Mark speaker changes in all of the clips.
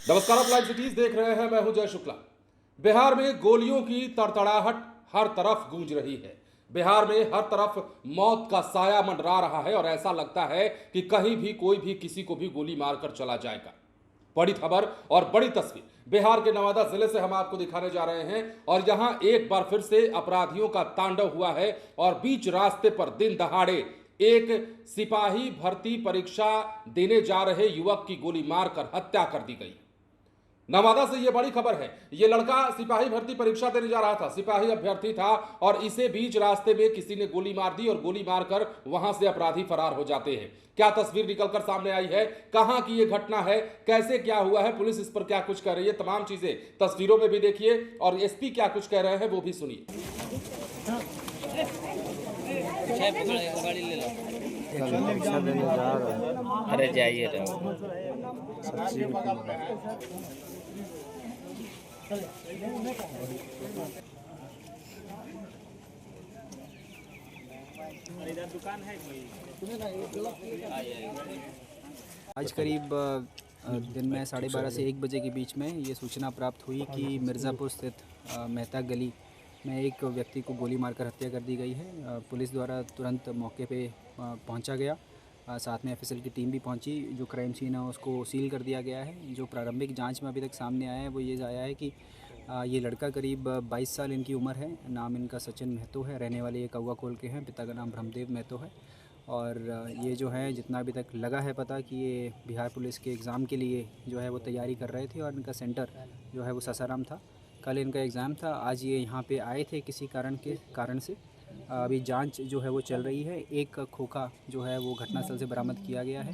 Speaker 1: नमस्कार, आप live cities देख रहे हैं। मैं हूं जय शुक्ला। बिहार में गोलियों की तड़तड़ाहट हर तरफ गूंज रही है। बिहार में हर तरफ मौत का साया मंडरा रहा है और ऐसा लगता है कि कहीं भी कोई भी किसी को भी गोली मारकर चला जाएगा। बड़ी खबर और बड़ी तस्वीर बिहार के नवादा जिले से हम आपको दिखाने जा रहे हैं और यहां एक बार फिर से अपराधियों का तांडव हुआ है और बीच रास्ते पर दिन दहाड़े एक सिपाही भर्ती परीक्षा देने जा रहे युवक की गोली मारकर हत्या कर दी गई। नवादा से यह बड़ी खबर है। यह लड़का सिपाही भर्ती परीक्षा देने जा रहा था, सिपाही अभ्यर्थी था और इसे बीच रास्ते में किसी ने गोली मार दी और गोली मारकर वहां से अपराधी फरार हो जाते हैं। क्या तस्वीर निकलकर सामने आई है, कहां की यह घटना है, कैसे क्या हुआ है, पुलिस इस पर क्या कुछ कह रही है, तमाम चीजें तस्वीरों में भी देखिए और एसपी क्या कुछ कह रहे हैं वो भी सुनिए।
Speaker 2: अरे जाइए
Speaker 3: दुकान है
Speaker 4: आज करीब दिन में 12:30 से 1 बजे के बीच में ये सूचना प्राप्त हुई कि मिर्ज़ापुर स्थित मेहता गली में एक व्यक्ति को गोली मारकर हत्या कर दी गई है। पुलिस द्वारा तुरंत मौके पे पहुंचा गया, साथ में एफएसएल की टीम भी पहुंची। जो क्राइम सीन है उसको सील कर दिया गया है। जो प्रारंभिक जांच में अभी तक सामने आया है वो ये आया है कि ये लड़का करीब 22 साल इनकी उम्र है। नाम इनका सचिन महतो है, रहने वाले ये कौवा कोल के हैं। पिता का नाम ब्रह्मदेव महतो है और ये जो है जितना अभी तक लगा है पता कि ये बिहार पुलिस के एग्ज़ाम के लिए जो है वो तैयारी कर रहे थे और इनका सेंटर जो है वो सासाराम था। कल इनका एग्ज़ाम था, आज ये यहाँ पे आए थे किसी कारण से। अभी जांच जो है वो चल रही है। एक खोखा जो है वो घटनास्थल से बरामद किया गया है।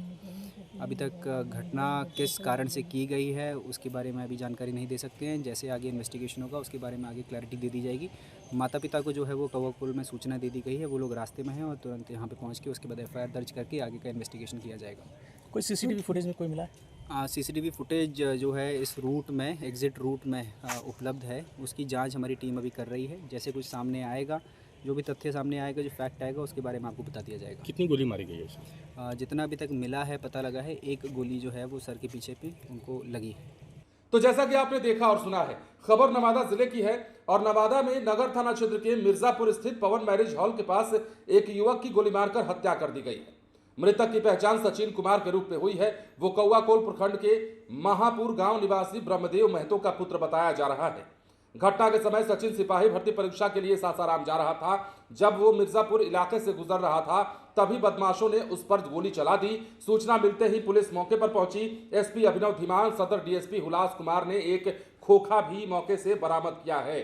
Speaker 4: अभी तक घटना किस कारण से की गई है उसके बारे में अभी जानकारी नहीं दे सकते हैं। जैसे आगे इन्वेस्टिगेशन होगा उसके बारे में आगे क्लैरिटी दे दी जाएगी। माता पिता को जो है वो कौवा कोल में सूचना दे दी गई है। वो लोग रास्ते में हैं और तुरंत यहाँ पे पहुँच के उसके बाद एफआईआर दर्ज करके आगे का इन्वेस्टिगेशन किया जाएगा।
Speaker 3: कोई सीसीटीवी फुटेज में कोई मिला है?
Speaker 4: सीसीटीवी फुटेज जो है इस रूट में, एग्ज़िट रूट में उपलब्ध है। उसकी जांच हमारी टीम अभी कर रही है। जैसे कुछ सामने आएगा, जो भी तथ्य सामने आएगा, जो फैक्ट आएगा उसके बारे में आपको बता दिया जाएगा।
Speaker 3: कितनी गोली मारी गई है?
Speaker 4: जितना अभी तक मिला है, पता लगा है, एक गोली जो है वो सर के पीछे पे उनको लगी है।
Speaker 1: तो जैसा कि आपने देखा और सुना है, खबर नवादा जिले की है और नवादा में नगर थाना क्षेत्र के मिर्जापुर स्थित पवन मैरिज हॉल के पास एक युवक की गोली मारकर हत्या कर दी गई है। मृतक की पहचान सचिन कुमार के रूप में हुई है। वो कौवा कोल प्रखंड के महापुर गांव निवासी ब्रह्मदेव महतो का पुत्र बताया जा रहा है। घटना के समय सचिन सिपाही भर्ती परीक्षा के लिए सासाराम जा रहा था। जब वो मिर्जापुर इलाके से गुजर रहा था तभी बदमाशों ने उस पर गोली चला दी। सूचना मिलते ही पुलिस मौके पर पहुंची। एसपी अभिनव धीमान, सदर डीएसपी हुलास कुमार ने एक खोखा भी मौके से बरामद किया है।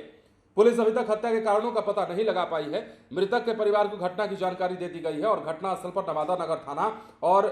Speaker 1: पुलिस अभी तक हत्या के कारणों का पता नहीं लगा पाई है। मृतक के परिवार को घटना की जानकारी दे दी गई है और घटनास्थल पर नवादा नगर थाना और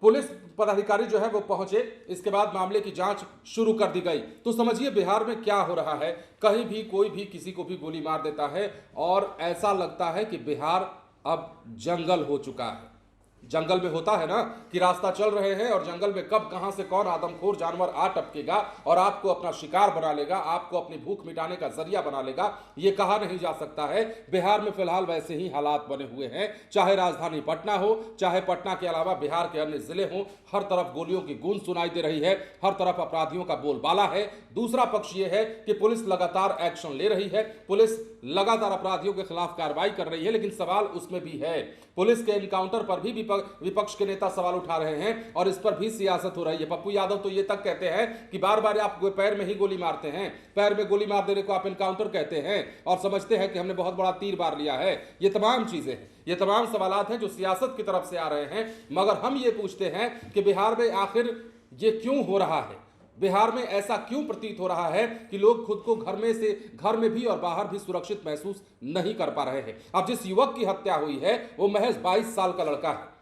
Speaker 1: पुलिस पदाधिकारी जो है वो पहुंचे। इसके बाद मामले की जांच शुरू कर दी गई। तो समझिए बिहार में क्या हो रहा है। कहीं भी कोई भी किसी को भी गोली मार देता है और ऐसा लगता है कि बिहार अब जंगल हो चुका है। जंगल में होता है ना कि रास्ता चल रहे हैं और जंगल में कब कहां से कौन आदमखोर जानवर आ टपकेगा और आपको अपना शिकार बना लेगा, आपको अपनी भूख मिटाने का जरिया बना लेगा, ये कहा नहीं जा सकता है। बिहार में फिलहाल वैसे ही हालात बने हुए हैं। चाहे राजधानी पटना हो, चाहे पटना के अलावा बिहार के अन्य जिले हों, हर तरफ गोलियों की गूंज सुनाई दे रही है, हर तरफ अपराधियों का बोलबाला है। दूसरा पक्ष यह है कि पुलिस लगातार एक्शन ले रही है, पुलिस लगातार अपराधियों के खिलाफ कार्रवाई कर रही है। लेकिन सवाल उसमें भी है, पुलिस के एनकाउंटर पर भी विपक्ष के नेता सवाल उठा रहे हैं और इस पर भी सियासत हो रही है। पप्पू यादव तो ये तक कहते हैं कि बार बार आप पैर में ही गोली मारते हैं, पैर में गोली मार देने को आप एनकाउंटर कहते हैं और समझते हैं कि हमने बहुत बड़ा तीर मार लिया है। ये तमाम चीजें हैं, ये तमाम सवालात हैं जो सियासत की तरफ से आ रहे हैं। मगर हम ये पूछते हैं कि बिहार में आखिर ये क्यों हो रहा है, बिहार में ऐसा क्यों प्रतीत हो रहा है कि लोग खुद को घर में भी और बाहर भी सुरक्षित महसूस नहीं कर पा रहे हैं। अब जिस युवक की हत्या हुई है वो महज 22 साल का लड़का है,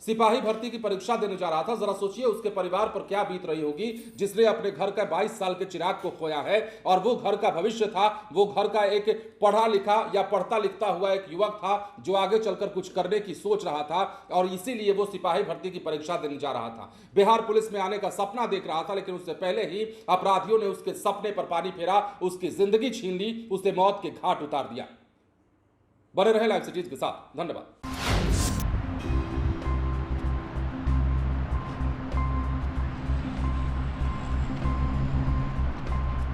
Speaker 1: सिपाही भर्ती की परीक्षा देने जा रहा था। जरा सोचिए उसके परिवार पर क्या बीत रही होगी जिसने अपने घर का 22 साल के चिराग को खोया है और वो घर का भविष्य था, वो घर का एक पढ़ा लिखा या पढ़ता लिखता हुआ एक युवक था जो आगे चलकर कुछ करने की सोच रहा था और इसीलिए वो सिपाही भर्ती की परीक्षा देने जा रहा था। बिहार पुलिस में आने का सपना देख रहा था, लेकिन उससे पहले ही अपराधियों ने उसके सपने पर पानी फेरा, उसकी जिंदगी छीन ली, उसे मौत के घाट उतार दिया। बने रहे लाइव सिटीज के साथ। धन्यवाद।